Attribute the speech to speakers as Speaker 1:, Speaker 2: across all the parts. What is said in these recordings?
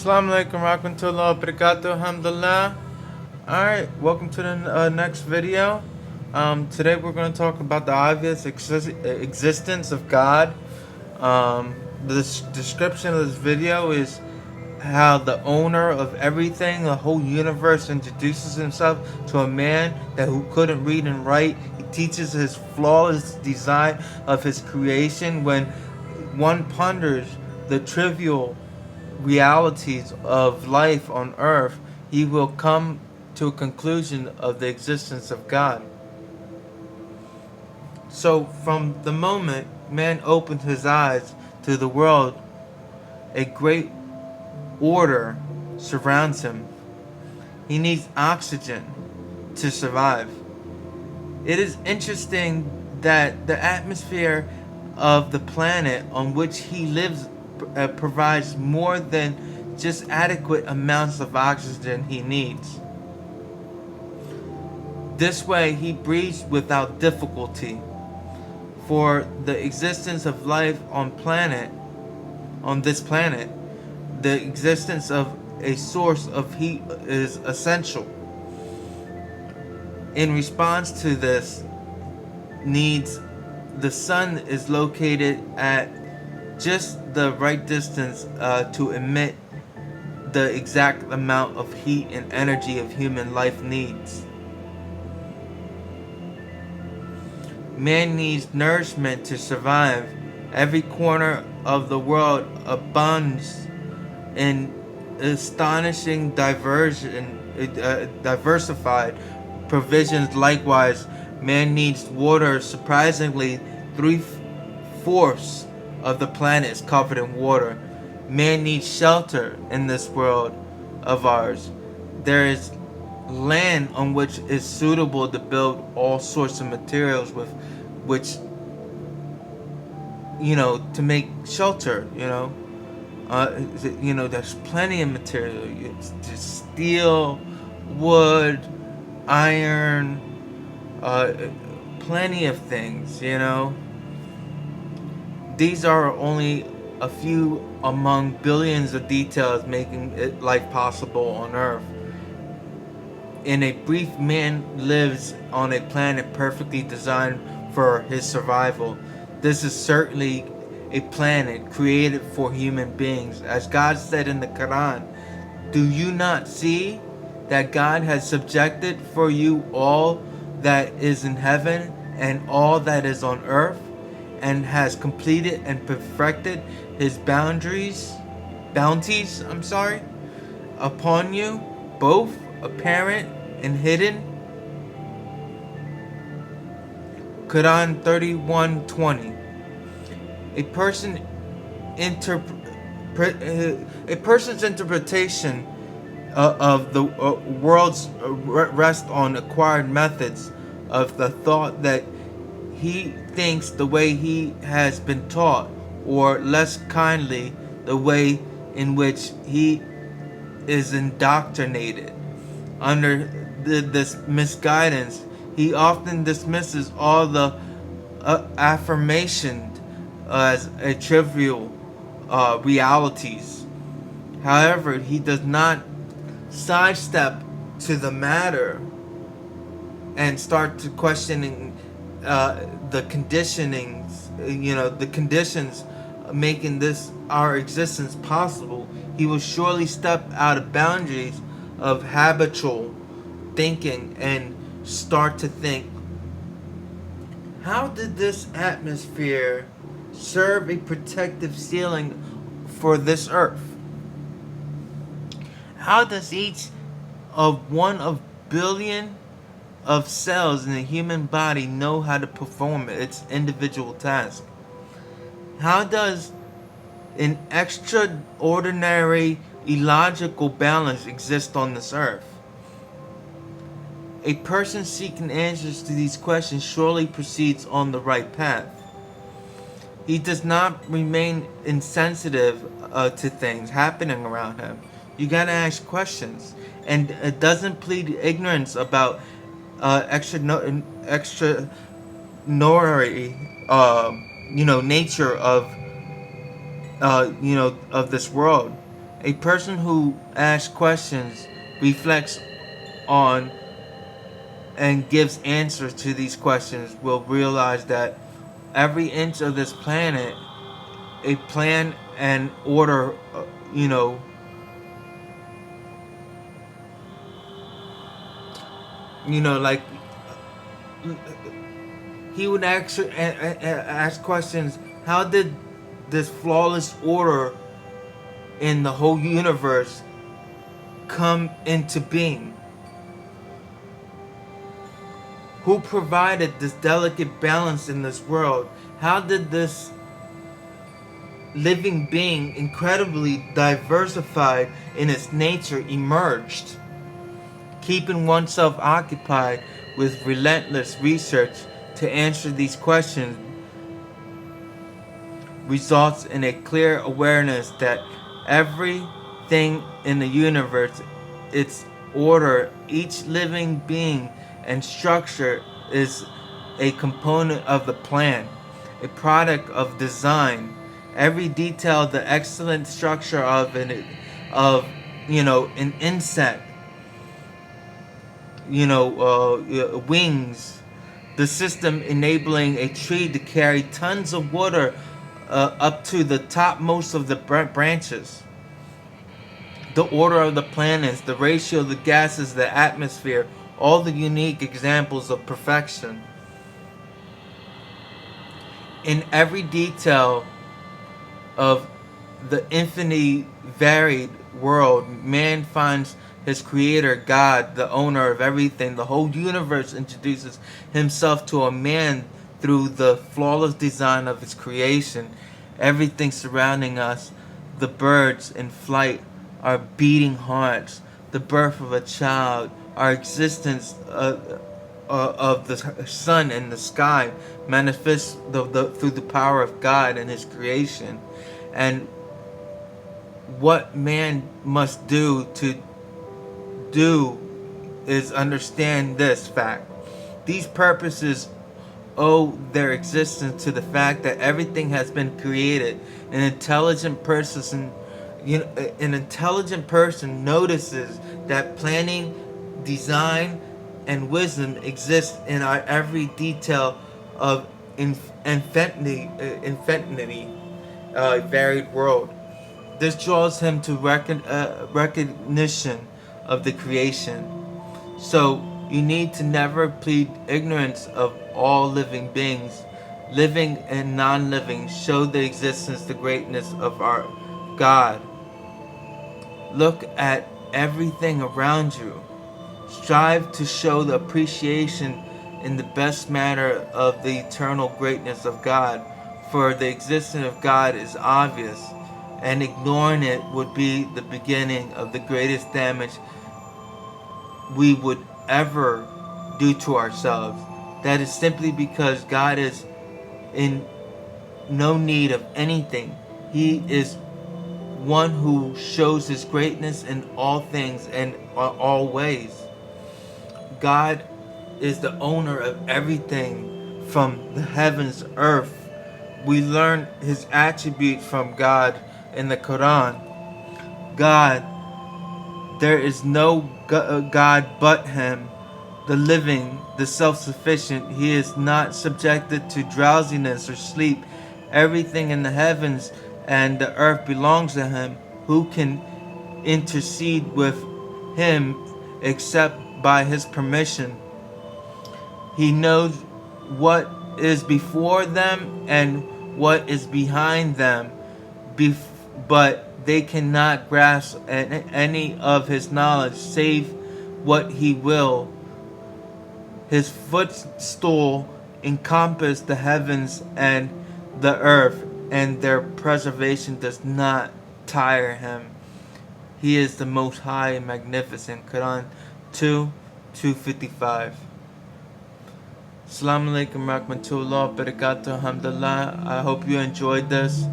Speaker 1: Assalamu alaikum warahmatullahi wabarakatuh. Alhamdulillah. Alright, welcome to the next video. Today we're going to talk about the obvious existence of God. The description of this video is how the owner of everything, the whole universe, introduces himself to a man who couldn't read and write. He teaches his flawless design of his creation. When one ponders the trivial realities of life on earth, he will come to a conclusion of the existence of God. So, from the moment man opened his eyes to the world, a great order surrounds him. He needs oxygen to survive. It is interesting that the atmosphere of the planet on which he lives provides more than just adequate amounts of oxygen he needs. This way he breathes without difficulty. For the existence of life on this planet, the existence of a source of heat is essential. In response to this needs, the sun is located at just the right distance to emit the exact amount of heat and energy of human life needs. Man needs nourishment to survive. Every corner of the world abounds in astonishing diversified provisions. Likewise, man needs water. Surprisingly, 3/4 of the planet is covered in water. Man needs shelter in this world of ours. There is land on which is suitable to build all sorts of materials with which, to make shelter, there's plenty of material. Just steel, wood, iron, plenty of things, These are only a few among billions of details making life possible on Earth. In a brief, man lives on a planet perfectly designed for his survival. This is certainly a planet created for human beings. As God said in the Quran, "Do you not see that God has subjected for you all that is in heaven and all that is on earth, and has completed and perfected his bounties upon you, both apparent and hidden?" Quran 31:20. A person's interpretation of the world's rest on acquired methods of the thought that he thinks the way he has been taught, or less kindly, the way in which he is indoctrinated. Under this misguidance, he often dismisses all the affirmations as a trivial realities. However, he does not sidestep to the matter and start to questioning the conditionings, the conditions making this our existence possible. He will surely step out of boundaries of habitual thinking and start to think, how did this atmosphere serve a protective ceiling for this earth? How does each of one of billion of cells in the human body know how to perform its individual task? How does an extraordinary illogical balance exist on this earth? A person seeking answers to these questions surely proceeds on the right path. He does not remain insensitive to things happening around him. You gotta ask questions, and it doesn't plead ignorance about extraordinary, nature of of this world, A person who asks questions, reflects on, and gives answers to these questions will realize that every inch of this planet, a plan and order, you know, like he would actually ask questions. How did this flawless order in the whole universe come into being? Who provided this delicate balance in this world? How did this living being, incredibly diversified in its nature, emerged? Keeping oneself occupied with relentless research to answer these questions results in a clear awareness that everything in the universe, its order, each living being and structure is a component of the plan, a product of design. Every detail, the excellent structure of an insect, wings, the system enabling a tree to carry tons of water up to the topmost of the branches. The order of the planets, the ratio of the gases, the atmosphere, all the unique examples of perfection. In every detail of the infinitely varied world, man finds his creator, God, the owner of everything. The whole universe introduces himself to a man through the flawless design of its creation. Everything surrounding us, the birds in flight, our beating hearts, the birth of a child, our existence of the sun and the sky manifests through the power of God and his creation. And what man must do is understand this fact. These purposes owe their existence to the fact that everything has been created. An intelligent person notices that planning, design, and wisdom exist in our every detail of infinity, varied world. This draws him to recognition of the creation. So you need to never plead ignorance of all living beings, living and non-living. Show the existence, the greatness of our God. Look at everything around you. Strive to show the appreciation in the best manner of the eternal greatness of God, for the existence of God is obvious, and ignoring it would be the beginning of the greatest damage we would ever do to ourselves. That is simply because God is in no need of anything. He is one who shows his greatness in all things and all ways. God is the owner of everything from the heavens, earth. We learn his attribute from God in the Quran. God, there is no God but him, the living, the self-sufficient. He is not subjected to drowsiness or sleep. Everything in the heavens and the earth belongs to him. Who can intercede with him except by his permission? He knows what is before them and what is behind them, but they cannot grasp any of his knowledge save what he will. His footstool encompassed the heavens and the earth, and their preservation does not tire him. He is the most high and magnificent. Quran 2:255. Assalamu alaikum rahmatullah barakatuh, alhamdulillah. I hope you enjoyed this.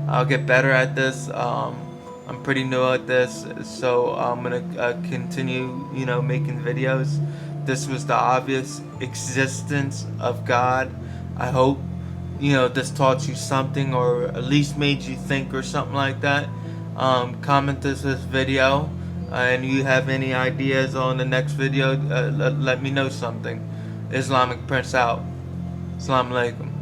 Speaker 1: I'll get better at this. I'm pretty new at this, so I'm gonna continue, making videos. This was the obvious existence of God. I hope, this taught you something, or at least made you think, or something like that. comment this video, and you have any ideas on the next video, let me know something. Islamic Prince out. Assalamu alaikum.